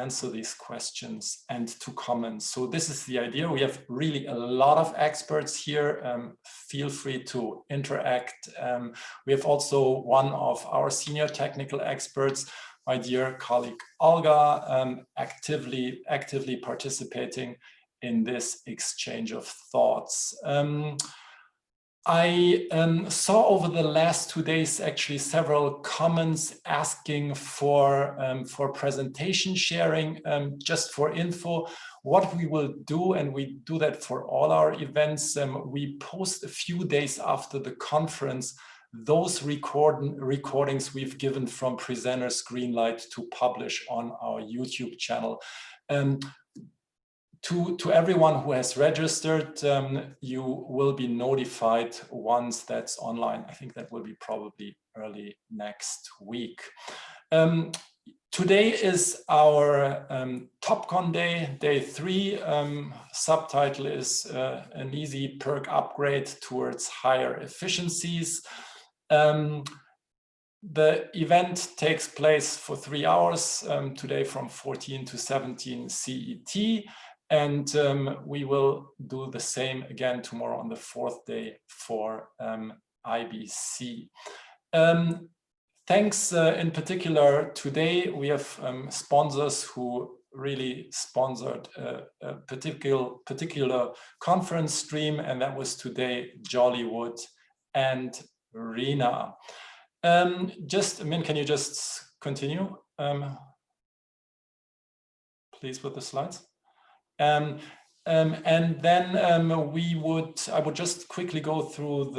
answer these questions and to comment. So this is the idea. We have really a lot of experts here. Feel free to interact. We have also one of our senior technical experts, my dear colleague Olga, actively participating in this exchange of thoughts. I saw over the last 2 days actually several comments asking for presentation sharing. Just for info, what we will do, and we do that for all our events, we post a few days after the conference those recordings we've given from presenters greenlight to publish on our YouTube channel. To everyone who has registered, you will be notified once that's online. I think that will be probably early next week. Today is our TOPCon day, day 3. Subtitle is an easy perk upgrade towards higher efficiencies. The event takes place for 3 hours, today from 14 to 17 CET. And we will do the same again tomorrow on the 4th day for IBC. Thanks in particular today, we have sponsors who really sponsored a particular conference stream, and that was today Jollywood and Rena. Min, can you just continue, please, with the slides? And then I would just quickly go through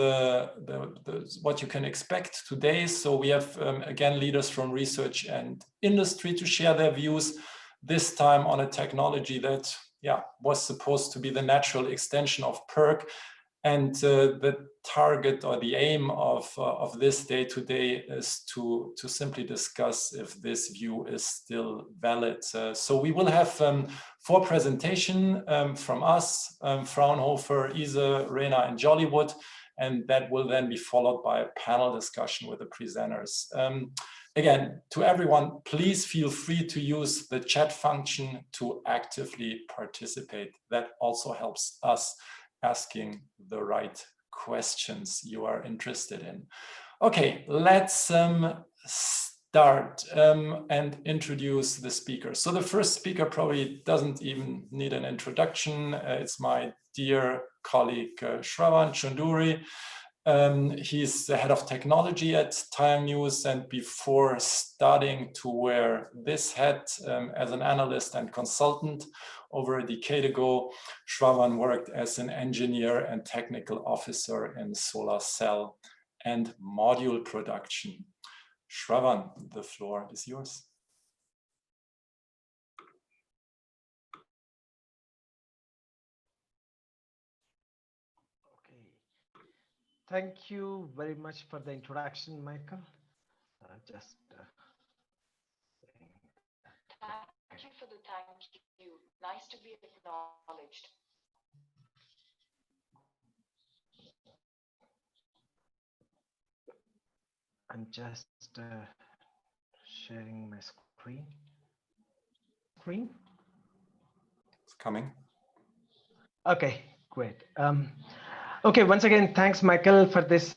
what you can expect today. So we have again leaders from research and industry to share their views, this time on a technology that was supposed to be the natural extension of PERC. And the target or the aim of this day today is to simply discuss if this view is still valid. So we will have 4 presentations from us, Fraunhofer, Ise, Rena, and Jollywood, and that will then be followed by a panel discussion with the presenters. Again, to everyone, please feel free to use the chat function to actively participate. That also helps us asking the right questions you are interested in. Okay, let's start and introduce the speakers. So the first speaker probably doesn't even need an introduction. It's my dear colleague Shravan Chunduri. He's the head of technology at TaiyangNews, and before starting to wear this hat as an analyst and consultant over a decade ago, Shravan worked as an engineer and technical officer in solar cell and module production. Shravan, the floor is yours. Thank you very much for the introduction, Michael. Thank you for the thank you. Nice to be acknowledged. I'm just sharing my screen. It's coming. Okay, great. Okay, once again, thanks, Michael, for this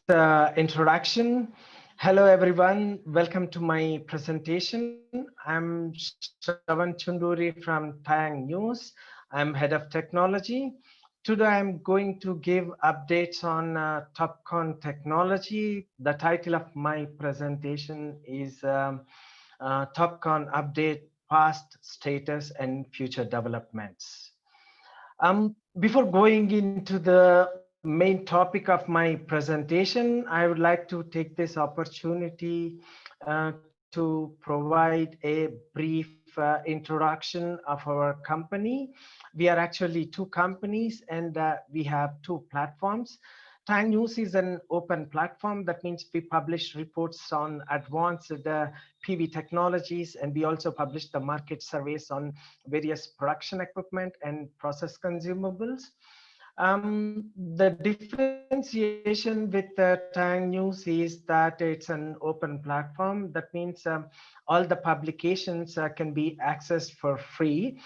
introduction. Hello, everyone. Welcome to my presentation. I'm Shravan Chunduri from TaiyangNews. I'm head of technology. Today, I'm going to give updates on TOPCon technology. The title of my presentation is TOPCon Update, Past Status and Future Developments. Before going into the main topic of my presentation, I would like to take this opportunity to provide a brief introduction of our company. We are actually 2 companies, and we have 2 platforms. TaiyangNews is an open platform. That means we publish reports on advanced PV technologies, and we also publish the market surveys on various production equipment and process consumables. The differentiation with TaiyangNews is that it's an open platform. That means all the publications can be accessed for free.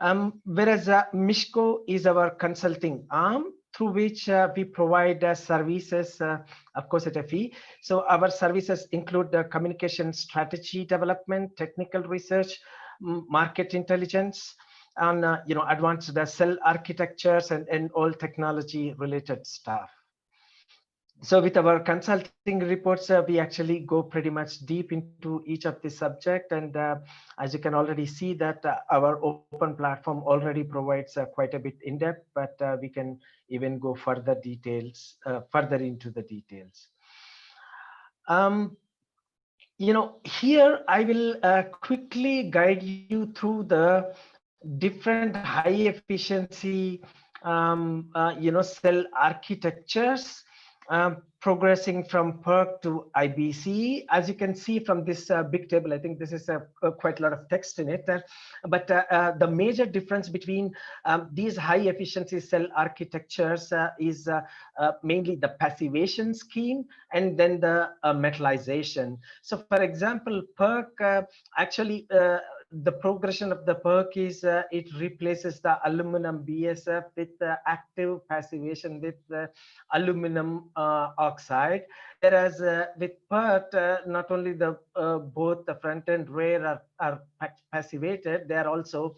Whereas Mishko is our consulting arm through which we provide services, of course, at a fee. So our services include the communication strategy development, technical research, market intelligence, and advanced cell architectures and all technology related stuff. So with our consulting reports, we actually go pretty much deep into each of the subject. And as you can already see that our open platform already provides quite a bit in depth, but we can even go further further into the details. Here I will quickly guide you through the different high efficiency, cell architectures, progressing from PERC to IBC. As you can see from this big table, I think this is quite a lot of text in it. But the major difference between these high efficiency cell architectures is mainly the passivation scheme and then the metallization. So for example, PERC actually the progression of the PERC is it replaces the aluminum BSF with active passivation with aluminum oxide. Whereas with PERT, not only the both the front and rear are passivated, they are also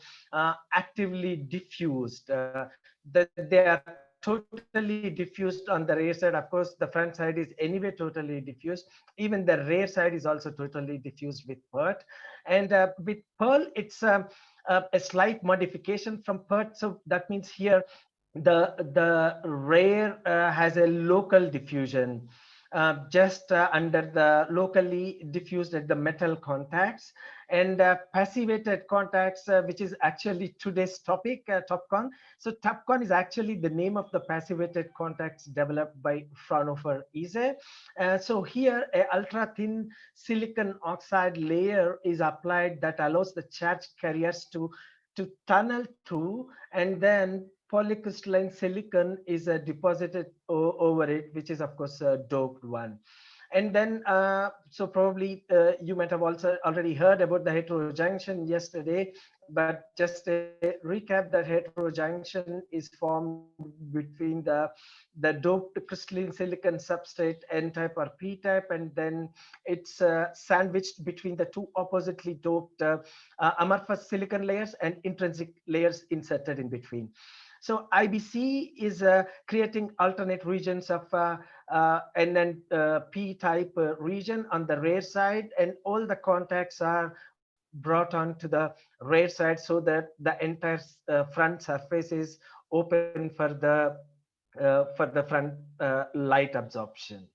actively diffused. They are totally diffused on the rear side. Of course, the front side is anyway totally diffused. Even the rear side is also totally diffused with PERT. And with Pearl, it's a slight modification from PERT. So that means here the rear has a local diffusion. Just under the locally diffused at the metal contacts, and passivated contacts, which is actually today's topic, TOPCon. So TOPCon is actually the name of the passivated contacts developed by Fraunhofer ISE. So here, a ultra thin silicon oxide layer is applied that allows the charge carriers to tunnel through, and then polycrystalline silicon is deposited over it, which is of course a doped one. And then, so probably you might have also already heard about the heterojunction yesterday, but just a recap, that heterojunction is formed between the doped crystalline silicon substrate N-type or P-type, and then it's sandwiched between the two oppositely doped amorphous silicon layers and intrinsic layers inserted in between. So IBC is creating alternate regions of N and P-type region on the rear side, and all the contacts are brought onto the rear side so that the entire front surface is open for the front light absorption.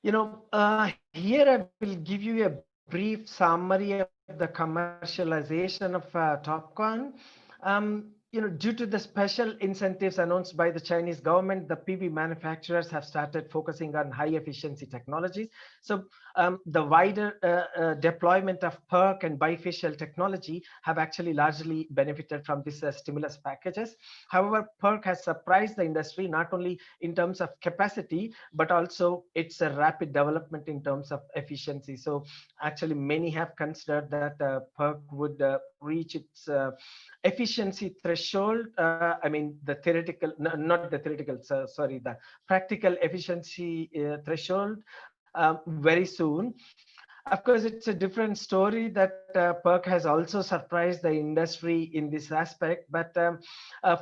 Here I will give you a brief summary of the commercialization of TOPCon. Due to the special incentives announced by the Chinese government, the PV manufacturers have started focusing on high efficiency technologies. So the wider deployment of PERC and bifacial technology have actually largely benefited from this stimulus packages. However, PERC has surprised the industry not only in terms of capacity, but also its rapid development in terms of efficiency. So actually many have considered that PERC would reach its efficiency threshold. I mean, the theoretical, not the theoretical, sorry, the practical efficiency threshold very soon. Of course, it's a different story that PERC has also surprised the industry in this aspect. But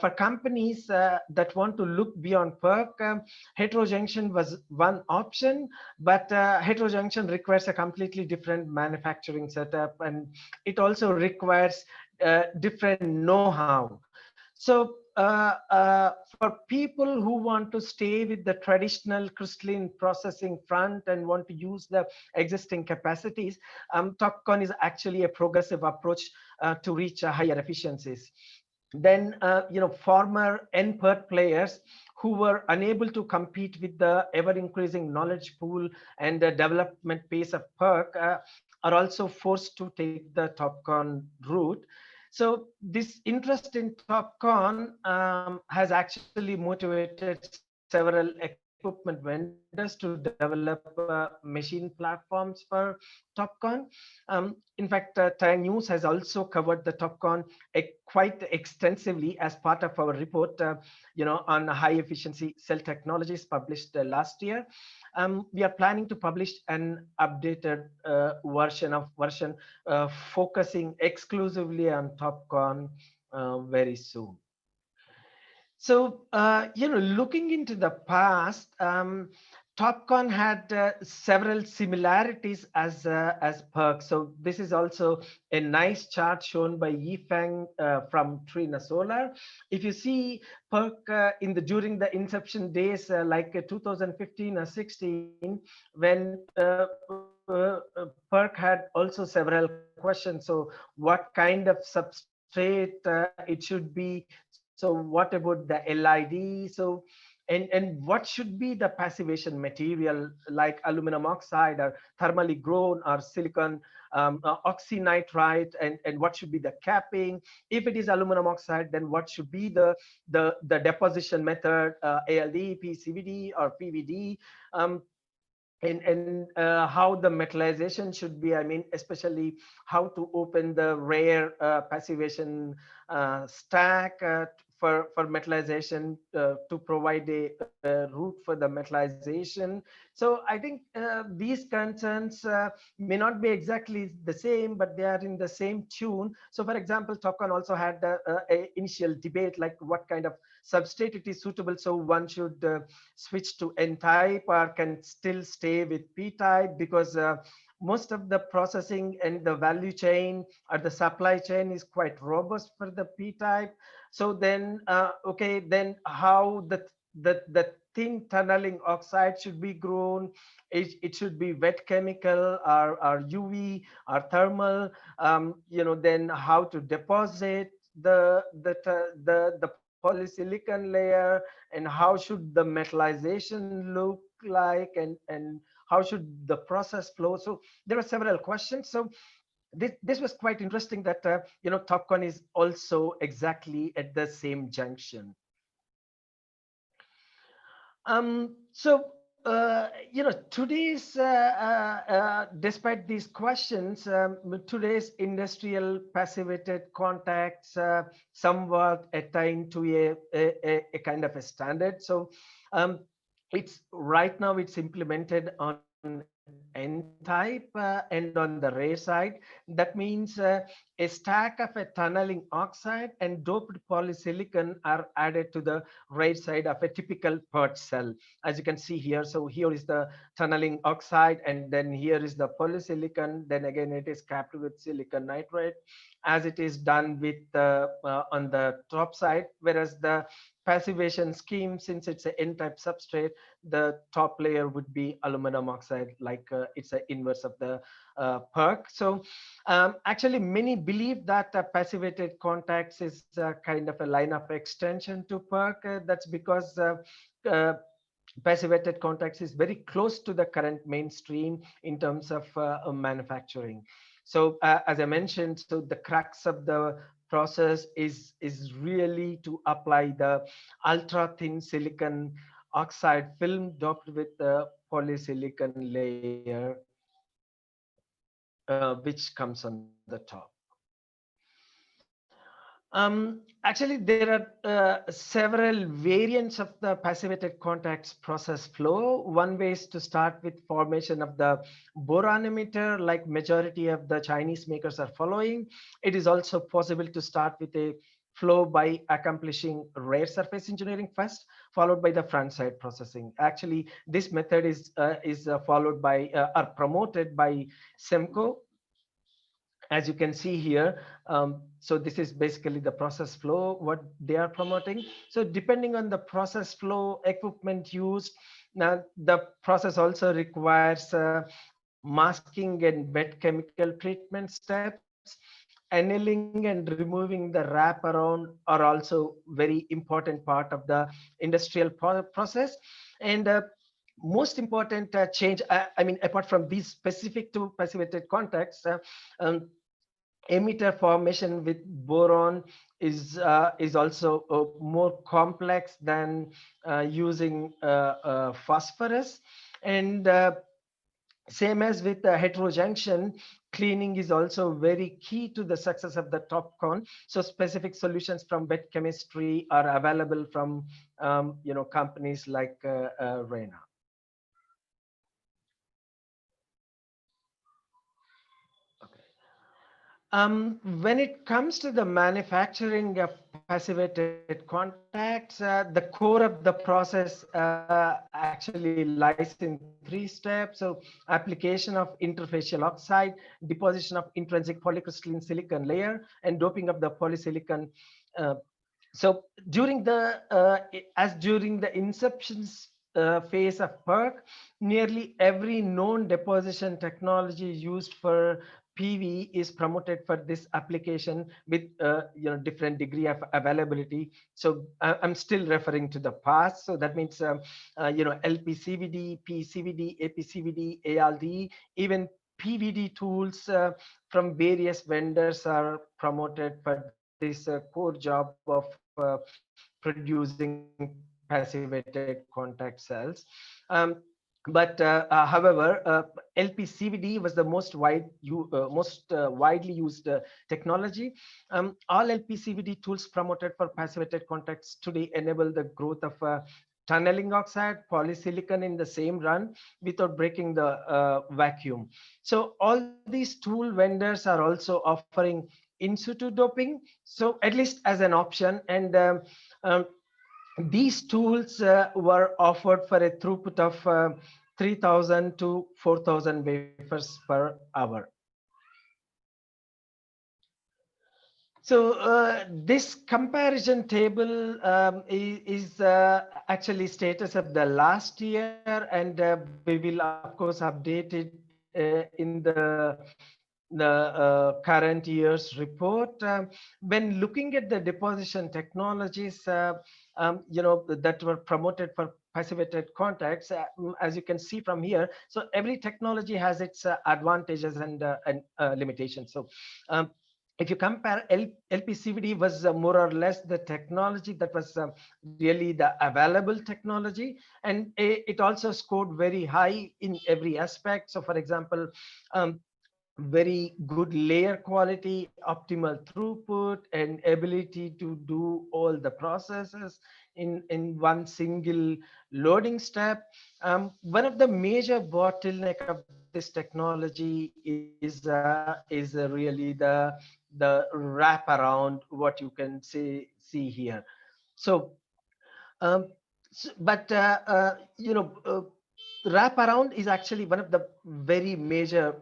for companies that want to look beyond PERC, heterojunction was one option, but heterojunction requires a completely different manufacturing setup, and it also requires different know-how. So for people who want to stay with the traditional crystalline processing front and want to use the existing capacities, TOPCon is actually a progressive approach to reach higher efficiencies. Then, former NPERT players who were unable to compete with the ever-increasing knowledge pool and the development pace of PERC are also forced to take the TOPCon route. So this interest in TOPCon has actually motivated several equipment vendors to develop machine platforms for TOPCon. In fact, TaiyangNews has also covered the TOPCon quite extensively as part of our report, on high efficiency cell technologies published last year. We are planning to publish an updated version focusing exclusively on TOPCon very soon. So, looking into the past, TopCon had several similarities as perks. So this is also a nice chart shown by Yifeng from Trina Solar. If you see perk during the inception days, like 2015 or 16, when perk had also several questions. So what kind of substrate it should be? So what about the LID? So and what should be the passivation material like aluminum oxide or thermally grown or silicon oxynitride, and what should be the capping? If it is aluminum oxide, then what should be the deposition method, ALD, PCVD or PVD? And how the metallization should be, I mean, especially how to open the rare passivation stack for metallization to provide a route for the metallization. So I think these concerns may not be exactly the same, but they are in the same tune. So for example, TOPCon also had a initial debate like what kind of substrate it is suitable. So one should switch to N-type or can still stay with P-type, because most of the processing and the value chain or the supply chain is quite robust for the P-type. So then, okay, then how the thin tunneling oxide should be grown? It should be wet chemical or UV or thermal. Then how to deposit the polysilicon layer, and how should the metallization look like, and how should the process flow? So there are several questions. So this was quite interesting that TOPCon is also exactly at the same junction. Today's despite these questions, today's industrial passivated contacts somewhat attain to a kind of a standard. So it's right now it's implemented on N-type and on the rare side. That means a stack of a tunneling oxide and doped polysilicon are added to the right side of a typical PERT cell, as you can see here. So here is the tunneling oxide, and then here is the polysilicon. Then again, it is capped with silicon nitride, as it is done with on the top side. Whereas the passivation scheme, since it's an N-type substrate, the top layer would be aluminum oxide, like it's an inverse of the PERC. So actually, many believe that passivated contacts is kind of a line of extension to PERC. That's because passivated contacts is very close to the current mainstream in terms of manufacturing. So as I mentioned, so the crux of the process is really to apply the ultra thin silicon oxide film doped with the polysilicon layer, which comes on the top. Actually, there are several variants of the passivated contacts process flow. One way is to start with formation of the boron emitter, like majority of the Chinese makers are following. It is also possible to start with a flow by accomplishing rare surface engineering first, followed by the front side processing. Actually, this method is followed by or promoted by SEMCO, as you can see here. So this is basically the process flow, what they are promoting. So depending on the process flow equipment used, now the process also requires masking and wet chemical treatment steps. Annealing and removing the wraparound are also very important part of the industrial process. And most important change, I mean, apart from these specific to passivated contacts, emitter formation with boron is also more complex than using phosphorus. And same as with the heterojunction, cleaning is also very key to the success of the TOPCon. So specific solutions from wet chemistry are available from companies like Rena. When it comes to the manufacturing of passivated contacts, the core of the process actually lies in 3 steps. So application of interfacial oxide, deposition of intrinsic polycrystalline silicon layer, and doping of the polysilicon. uh, so during the inception phase of PERC, nearly every known deposition technology used for PV is promoted for this application with different degree of availability. So I'm still referring to the past. So that means LPCVD, PCVD, APCVD, ALD, even PVD tools from various vendors are promoted for this core job of producing passivated contact cells. But however, LPCVD was the most widely used technology. All LPCVD tools promoted for passivated contacts today enable the growth of tunneling oxide, polysilicon in the same run without breaking the vacuum. So all these tool vendors are also offering in situ doping, so at least as an option. And um, these tools were offered for a throughput of 3,000 to 4,000 wafers per hour. So this comparison table is actually status of the last year, and we will of course update it in the current year's report. When looking at the deposition technologies, that were promoted for passivated contacts, as you can see from here, so every technology has its advantages and limitations. So if you compare, LPCVD was more or less the technology that was really the available technology, and it also scored very high in every aspect. So for example, very good layer quality, optimal throughput, and ability to do all the processes in one single loading step. One of the major bottleneck of this technology is really the wraparound, what you can see here. So um, but wraparound is actually one of the very major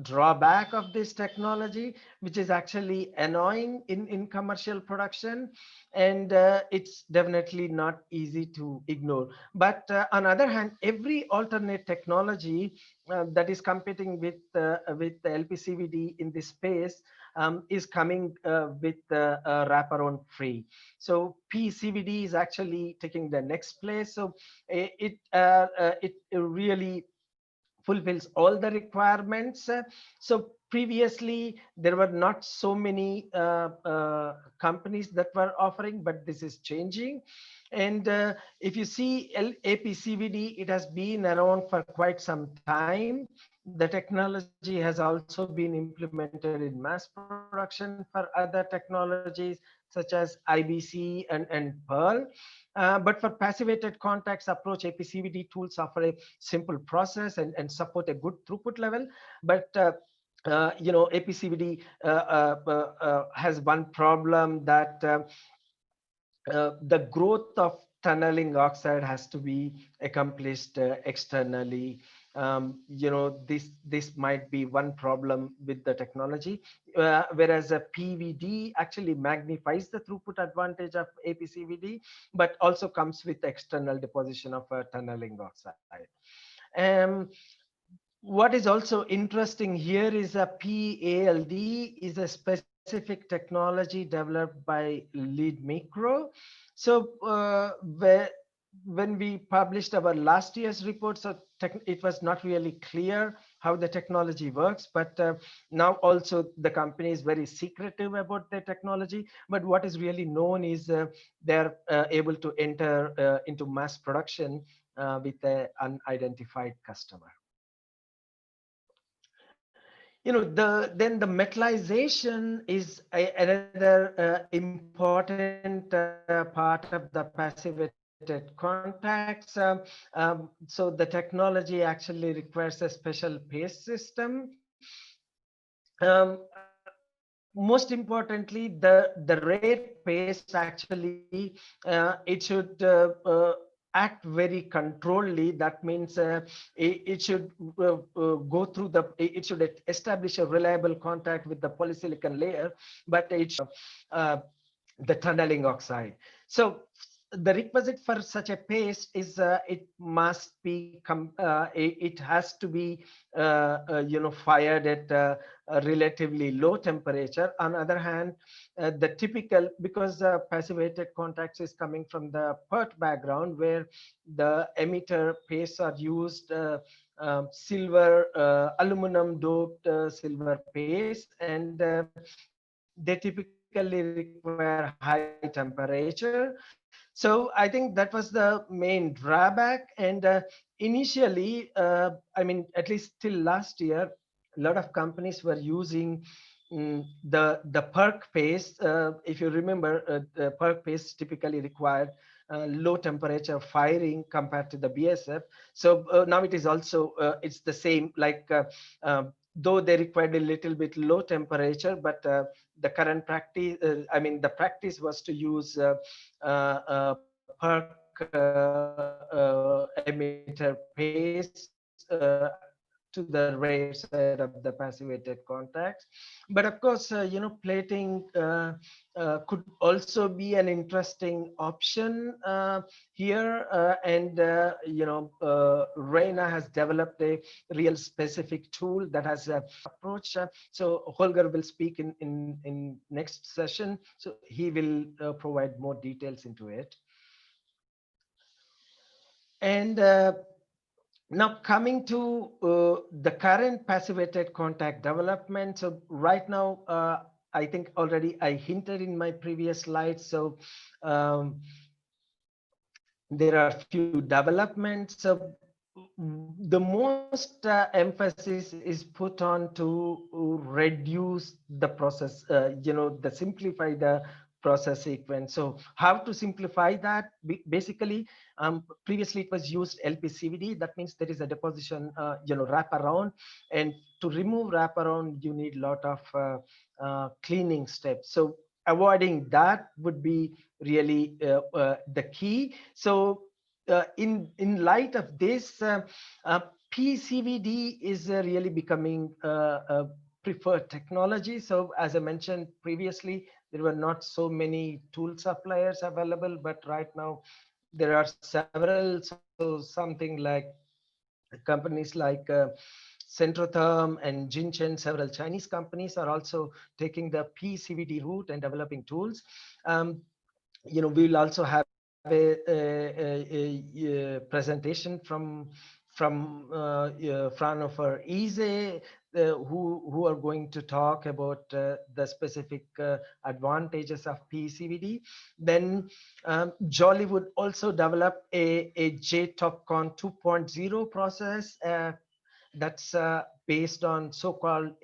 drawback of this technology, which is actually annoying in commercial production, and it's definitely not easy to ignore. But on the other hand, every alternate technology that is competing with the LPCVD in this space is coming with wraparound free. So PCVD is actually taking the next place. So it really fulfills all the requirements. So previously there were not so many companies that were offering, but this is changing. And if you see APCVD, it has been around for quite some time. The technology has also been implemented in mass production for other technologies such as IBC and Pearl. But for passivated contacts approach, APCVD tools offer a simple process and support a good throughput level. But APCVD has one problem, that the growth of tunneling oxide has to be accomplished externally. This might be one problem with the technology, whereas a PVD actually magnifies the throughput advantage of APCVD, but also comes with external deposition of tunneling oxide. Um, what is also interesting here is a PALD is a specific technology developed by Lead Micro. So when we published our last year's report, so it was not really clear how the technology works, but now also the company is very secretive about their technology. But what is really known is they're able to enter into mass production with an unidentified customer. Then the metallization is another important part of the passivated contacts. So the technology actually requires a special paste system. Most importantly, the rare paste actually it should act very controlledly. That means it should go through it should establish a reliable contact with the polysilicon layer, but it uh, the tunneling oxide. So the requisite for such a paste is it must be it has to be fired at a relatively low temperature. On the other hand, the typical, because passivated contacts is coming from the PERT background, where the emitter pastes are used silver aluminum doped silver paste, and they typically require high temperature. So I think that was the main drawback. And initially, I mean, at least till last year, a lot of companies were using the PERC paste. If you remember, the PERC paste typically required low temperature firing compared to the BSF. So now it is also it's the same, like though they required a little bit low temperature, but the current practice, I mean, the practice was to use PERC emitter paste to the rare side of the passivated contacts. But of course, plating could also be an interesting option here. And Reina has developed a real specific tool that has a approach. So Holger will speak in next session. So he will provide more details into it. And now coming to the current passivated contact development. So right now, I think already I hinted in my previous slide. So there are few developments. So the most emphasis is put on to reduce the process, the simplify the process sequence. So how to simplify that? Basically, previously it was used LPCVD. That means there is a deposition, wraparound, and to remove wraparound, you need a lot of cleaning steps. So avoiding that would be really the key. So in light of this, PCVD is really becoming a preferred technology. So as I mentioned previously, there were not so many tool suppliers available, but right now there are several. So something like companies like Centrotherm and Jinchen, several Chinese companies are also taking the PCVD route and developing tools. We will also have a presentation from Fraunhofer ISE, who are going to talk about the specific advantages of PCVD. Then Jolly would also develop a TOPCon 2.0 process that's based on so-called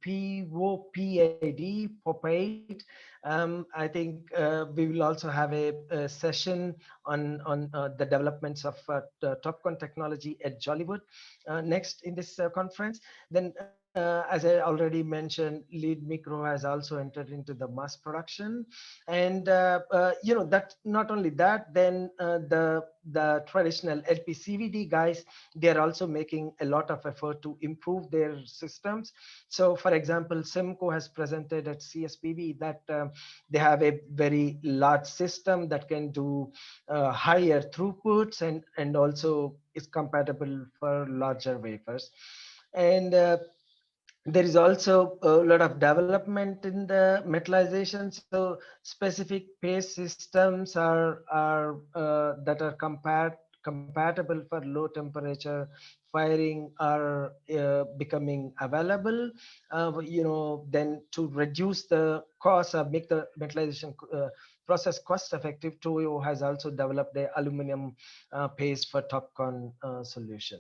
POPAD, POPAD. I think we will also have a session on the developments of TOPCon technology at Jollywood next in this conference. Then, as I already mentioned, Lead Micro has also entered into the mass production, and that not only that, then the traditional LPCVD guys, they are also making a lot of effort to improve their systems. So, for example, Simco has presented at CSPV that they have a very large system that can do higher throughputs and also is compatible for larger wafers. And there is also a lot of development in the metallization. So specific paste systems are that are compatible for low temperature firing are becoming available, then to reduce the cost or make the metallization process cost effective, Toyo has also developed the aluminum paste for TOPCon solution.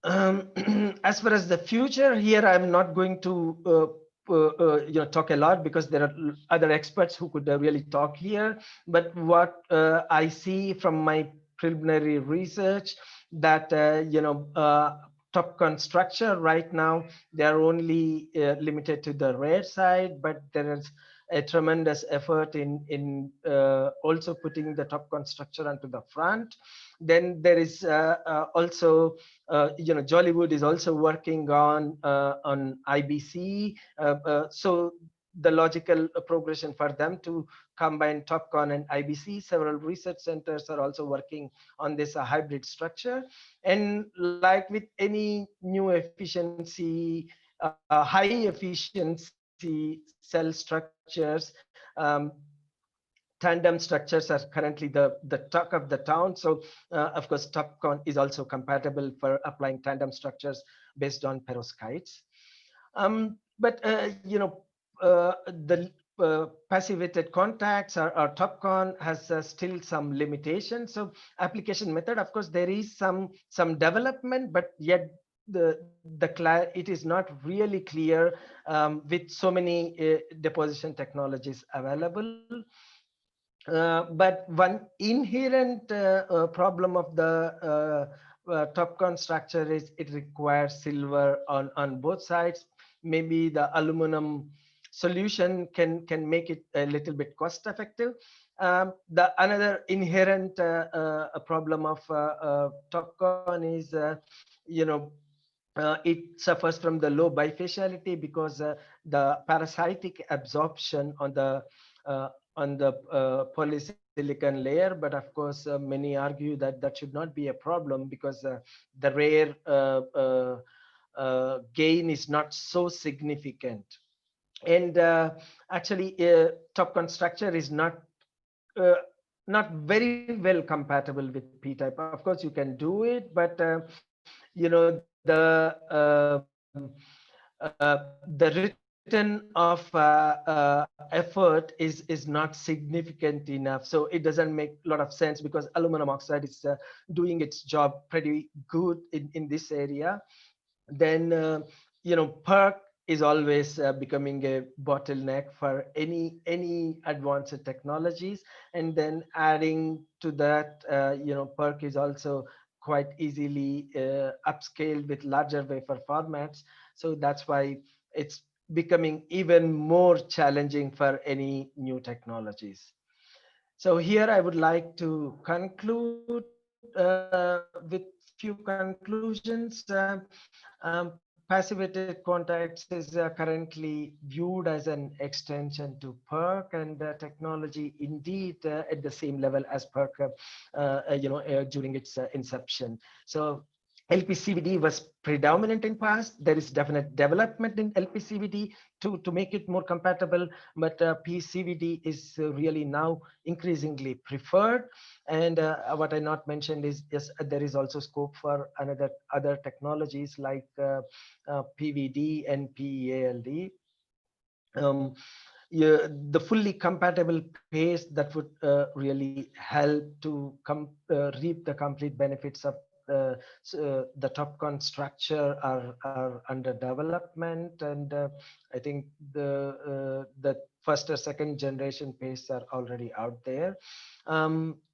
As far as the future here, I'm not going to talk a lot because there are other experts who could really talk here. But what I see from my preliminary research that TOPCon structure right now, they are only limited to the rear side, but there is a tremendous effort in also putting the TOPCon structure onto the front. Then there is also Jollywood is also working on IBC. So the logical progression for them to combine TOPCon and IBC. Several research centers are also working on this hybrid structure. And like with any new efficiency, high efficiency cell structures, tandem structures are currently the talk of the town. So of course, TOPCon is also compatible for applying tandem structures based on perovskites. But the passivated contacts or TOPCon has still some limitations. So application method, of course, there is some development, but yet it is not really clear with so many deposition technologies available. But one inherent problem of the TOPCon structure is it requires silver on both sides. Maybe the aluminum solution can make it a little bit cost effective. The another inherent problem of TOPCon is it suffers from the low bifaciality because the parasitic absorption on the polysilicon layer. But of course, many argue that that should not be a problem because the rare gain is not so significant. And actually, TOPCon structure is not very well compatible with P-type. Of course, you can do it, but the return of effort is not significant enough. So it doesn't make a lot of sense because aluminum oxide is doing its job pretty good in this area. Then PERC is always becoming a bottleneck for any advanced technologies. And then adding to that, PERC is also quite easily upscaled with larger wafer formats. So that's why it's becoming even more challenging for any new technologies. So here I would like to conclude with few conclusions. Passivated contacts is currently viewed as an extension to PERC, and technology indeed at the same level as PERC, during its inception. So LPCVD was predominant in past. There is definite development in LPCVD to make it more compatible, but PCVD is really now increasingly preferred. And what I not mentioned is yes, there is also scope for other technologies like PVD and PEALD. The fully compatible paste that would really help to reap the complete benefits of the TOPCon structure are under development, and I think the first or second generation pastes are already out there.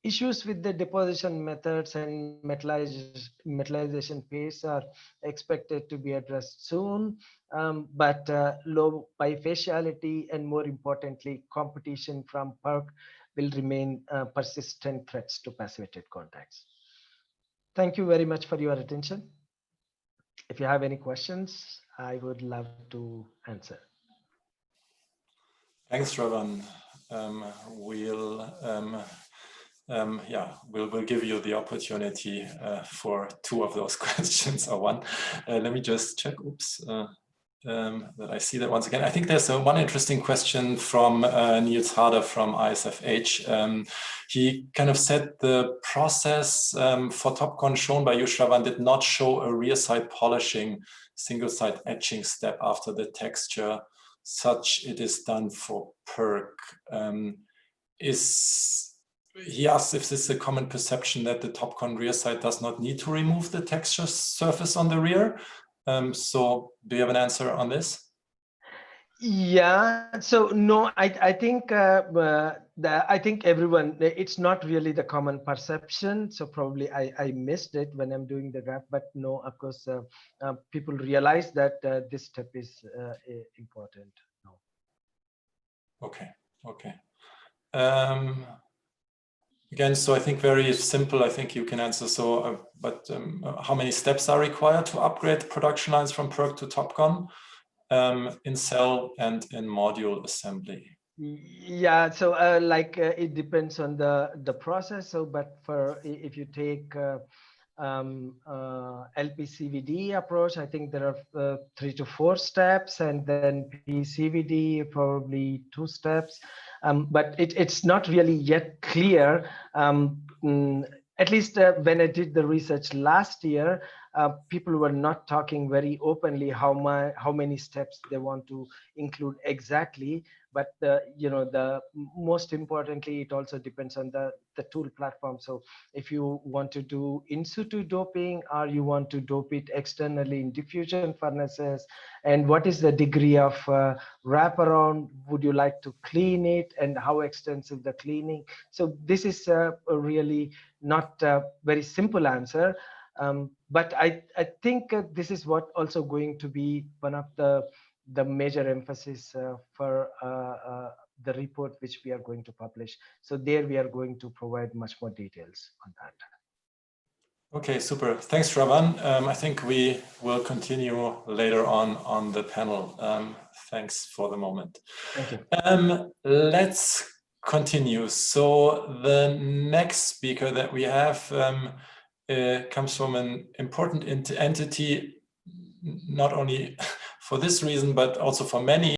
Issues with the deposition methods and metallization pastes are expected to be addressed soon, but low bifaciality and more importantly competition from PERC will remain persistent threats to passivated contacts. Thank you very much for your attention. If you have any questions, I would love to answer. Thanks, Shravan. We'll give you the opportunity for two of those questions or one. Let me just check. Oops. that I see that once again. I think there's one interesting question from Niels Harder from ISFH. He kind of said the process for TOPCon shown by you, Shravan, did not show a rear side polishing, single side etching step after the texture, such it is done for PERC. He asks if this is a common perception that the TOPCon rear side does not need to remove the texture surface on the rear. So do you have an answer on this? Yeah, so no, I think I think everyone, it's not really the common perception. So probably I missed it when I'm doing the graph, but no, of course, people realize that this step is important. No. Okay, okay. Again, so I think very simple, I think you can answer. So, how many steps are required to upgrade production lines from PERC to TOPCon in cell and in module assembly? Yeah, so it depends on the process. So, but for if you take LPCVD approach, I think there are 3 to 4 steps, and then PCVD probably 2 steps. But it's not really yet clear. At least when I did the research last year, people were not talking very openly how many steps they want to include exactly. But the most importantly, it also depends on the tool platform. So if you want to do in situ doping, or you want to dope it externally in diffusion furnaces, and what is the degree of wraparound, would you like to clean it, and how extensive the cleaning? So this is a really not a very simple answer. But I think this is what also going to be one of the major emphasis for the report which we are going to publish. So there we are going to provide much more details on that. Okay, super. Thanks, Shravan. I think we will continue later on the panel. Thanks for the moment. Thank you. Let's continue. So the next speaker that we have comes from an important entity, not only for this reason, but also for many